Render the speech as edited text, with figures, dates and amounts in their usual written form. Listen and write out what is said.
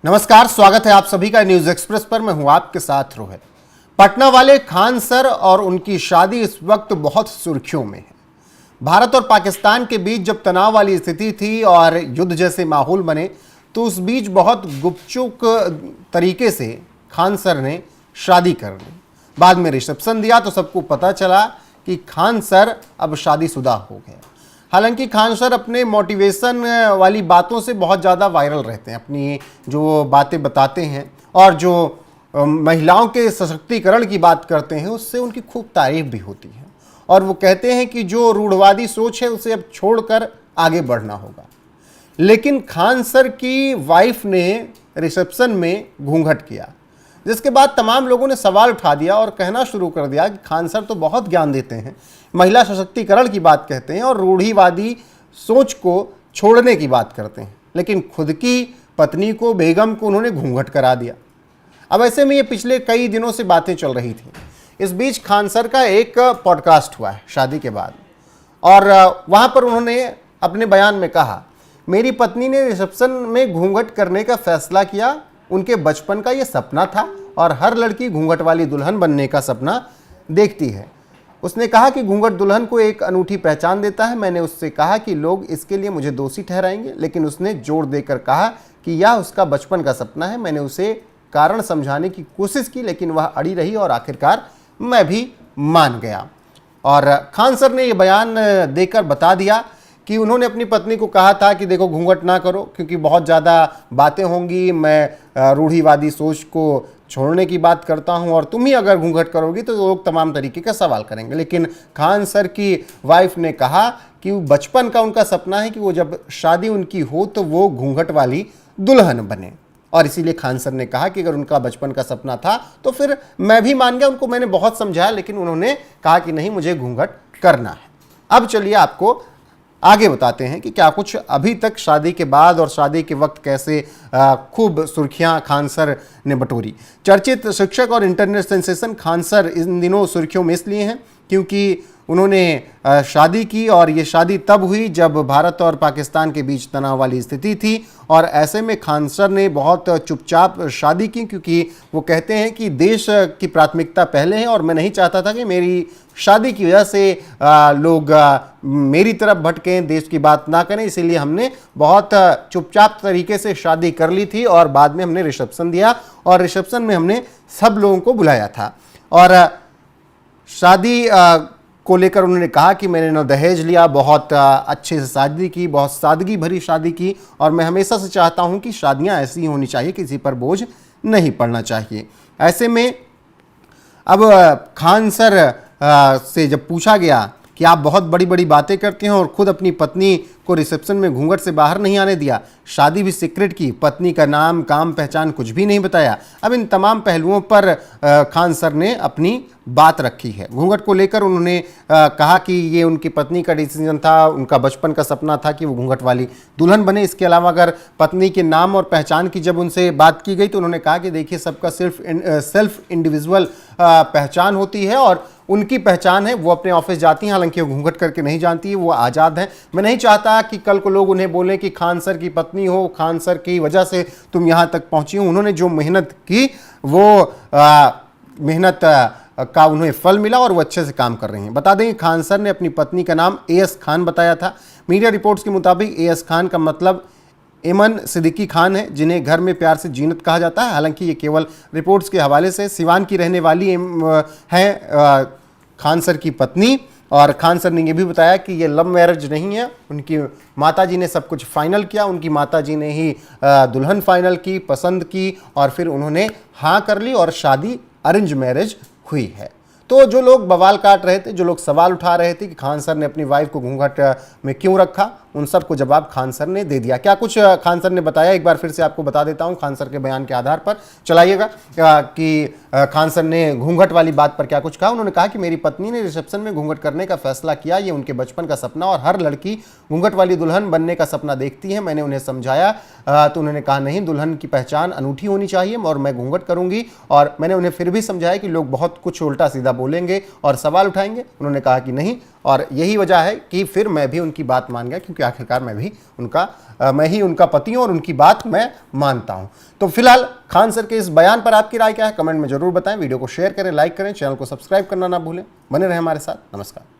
नमस्कार, स्वागत है आप सभी का न्यूज एक्सप्रेस पर। मैं हूं आपके साथ रोहित। पटना वाले खान सर और उनकी शादी इस वक्त बहुत सुर्खियों में है। भारत और पाकिस्तान के बीच जब तनाव वाली स्थिति थी और युद्ध जैसे माहौल बने तो उस बीच बहुत गुपचुप तरीके से खान सर ने शादी कर ली। बाद में रिसेप्शन दिया तो सबको पता चला कि खान सर अब शादीशुदा हो गए। हालांकि खान सर अपने मोटिवेशन वाली बातों से बहुत ज़्यादा वायरल रहते हैं, अपनी जो बातें बताते हैं और जो महिलाओं के सशक्तिकरण की बात करते हैं उससे उनकी खूब तारीफ भी होती है। और वो कहते हैं कि जो रूढ़वादी सोच है उसे अब छोड़कर आगे बढ़ना होगा। लेकिन खान सर की वाइफ ने रिसेप्शन में घूंघट किया, जिसके बाद तमाम लोगों ने सवाल उठा दिया और कहना शुरू कर दिया कि खान सर तो बहुत ज्ञान देते हैं, महिला सशक्तिकरण की बात कहते हैं और रूढ़िवादी सोच को छोड़ने की बात करते हैं, लेकिन खुद की पत्नी को, बेगम को उन्होंने घूंघट करा दिया। अब ऐसे में ये पिछले कई दिनों से बातें चल रही थी। इस बीच खान सर का एक पॉडकास्ट हुआ है शादी के बाद और वहाँ पर उन्होंने अपने बयान में कहा, मेरी पत्नी ने रिसेप्शन में घूंघट करने का फैसला किया। उनके बचपन का ये सपना था और हर लड़की घूंघट वाली दुल्हन बनने का सपना देखती है। उसने कहा कि घूंघट दुल्हन को एक अनूठी पहचान देता है। मैंने उससे कहा कि लोग इसके लिए मुझे दोषी ठहराएंगे, लेकिन उसने जोर देकर कहा कि यह उसका बचपन का सपना है। मैंने उसे कारण समझाने की कोशिश की, लेकिन वह अड़ी रही और आखिरकार मैं भी मान गया। और खान सर ने यह बयान देकर बता दिया कि उन्होंने अपनी पत्नी को कहा था कि देखो घूंघट ना करो क्योंकि बहुत ज़्यादा बातें होंगी, मैं रूढ़िवादी सोच को छोड़ने की बात करता हूं और तुम ही अगर घूंघट करोगी तो लोग तमाम तरीके का सवाल करेंगे। लेकिन खान सर की वाइफ ने कहा कि बचपन का उनका सपना है कि वो जब शादी उनकी हो तो वो घूंघट वाली दुल्हन बने। और इसीलिए खान सर ने कहा कि अगर उनका बचपन का सपना था तो फिर मैं भी मान गया। उनको मैंने बहुत समझाया, लेकिन उन्होंने कहा कि नहीं, मुझे घूंघट करना है। अब चलिए आपको आगे बताते हैं कि क्या कुछ अभी तक शादी के बाद और शादी के वक्त कैसे खूब सुर्खियां खान सर ने बटोरी। चर्चित शिक्षक और इंटरनेट सेंसेशन खान सर इन दिनों सुर्खियों में इसलिए हैं क्योंकि उन्होंने शादी की और ये शादी तब हुई जब भारत और पाकिस्तान के बीच तनाव वाली स्थिति थी। और ऐसे में खान सर ने बहुत चुपचाप शादी की क्योंकि वो कहते हैं कि देश की प्राथमिकता पहले है और मैं नहीं चाहता था कि मेरी शादी की वजह से लोग मेरी तरफ भटकें, देश की बात ना करें। इसीलिए हमने बहुत चुपचाप तरीके से शादी कर ली थी और बाद में हमने रिसेप्शन दिया और रिसेप्शन में हमने सब लोगों को बुलाया था। और शादी को लेकर उन्होंने कहा कि मैंने न दहेज लिया, बहुत अच्छे से शादी की, बहुत सादगी भरी शादी की और मैं हमेशा से चाहता हूं कि शादियां ऐसी होनी चाहिए, किसी पर बोझ नहीं पड़ना चाहिए। ऐसे में अब खान सर से जब पूछा गया कि आप बहुत बड़ी बड़ी बातें करते हैं और खुद अपनी पत्नी को रिसेप्शन में घूंघट से बाहर नहीं आने दिया, शादी भी सीक्रेट की, पत्नी का नाम, काम, पहचान कुछ भी नहीं बताया। अब इन तमाम पहलुओं पर खान सर ने अपनी बात रखी है। घूंघट को लेकर उन्होंने कहा कि ये उनकी पत्नी का डिसीजन था, उनका बचपन का सपना था कि वो घूंघट वाली दुल्हन बने। इसके अलावा अगर पत्नी के नाम और पहचान की जब उनसे बात की गई तो उन्होंने कहा कि देखिए, सबका सेल्फ इंडिविजुअल पहचान होती है और उनकी पहचान है, वो अपने ऑफिस जाती हैं, हालांकि वो घूंघट करके नहीं जानती है, वो आज़ाद हैं। मैं नहीं चाहता कि कल को लोग उन्हें बोलें कि खान सर की पत्नी हो, खान सर की वजह से तुम यहाँ तक पहुँची हो। उन्होंने जो मेहनत की वो मेहनत का उन्हें फल मिला और वो अच्छे से काम कर रहे हैं। बता दें कि खान सर ने अपनी पत्नी का नाम एएस खान बताया था। मीडिया रिपोर्ट्स के मुताबिक एएस खान का मतलब एमन सिद्दीकी खान है, जिन्हें घर में प्यार से जीनत कहा जाता है। हालांकि ये केवल रिपोर्ट्स के हवाले से सिवान की रहने वाली हैं खान सर की पत्नी। और खान सर ने यह भी बताया कि ये लव मैरिज नहीं है, उनकी माताजी ने सब कुछ फाइनल किया, उनकी माताजी ने ही दुल्हन फाइनल की, पसंद की और फिर उन्होंने हाँ कर ली और शादी अरेंज मैरिज हुई है। तो जो लोग बवाल काट रहे थे, जो लोग सवाल उठा रहे थे कि खान सर ने अपनी वाइफ को घूंघट में क्यों रखा, उन सब को जवाब खान सर ने दे दिया। क्या कुछ खान सर ने बताया, एक बार फिर से आपको बता देता हूं खान सर के बयान के आधार पर। चलाइएगा कि खान सर ने घूंघट वाली बात पर क्या कुछ कहा। उन्होंने कहा कि मेरी पत्नी ने रिसेप्शन में घूंघट करने का फैसला किया, ये उनके बचपन का सपना और हर लड़की घूंघट वाली दुल्हन बनने का सपना देखती है। मैंने उन्हें समझाया तो उन्होंने कहा नहीं, दुल्हन की पहचान अनूठी होनी चाहिए और मैं घूंघट करूंगी। और मैंने उन्हें फिर भी समझाया कि लोग बहुत कुछ उल्टा सीधा बोलेंगे और सवाल उठाएंगे। उन्होंने कहा कि नहीं, और यही वजह है कि फिर मैं भी उनकी बात मान गया, क्योंकि आखिरकार मैं ही उनका पति हूं और उनकी बात मैं मानता हूं। तो फिलहाल खान सर के इस बयान पर आपकी राय क्या है, कमेंट में जरूर बताएं। वीडियो को शेयर करें, लाइक करें, चैनल को सब्सक्राइब करना ना भूलें। बने रहें हमारे साथ। नमस्कार।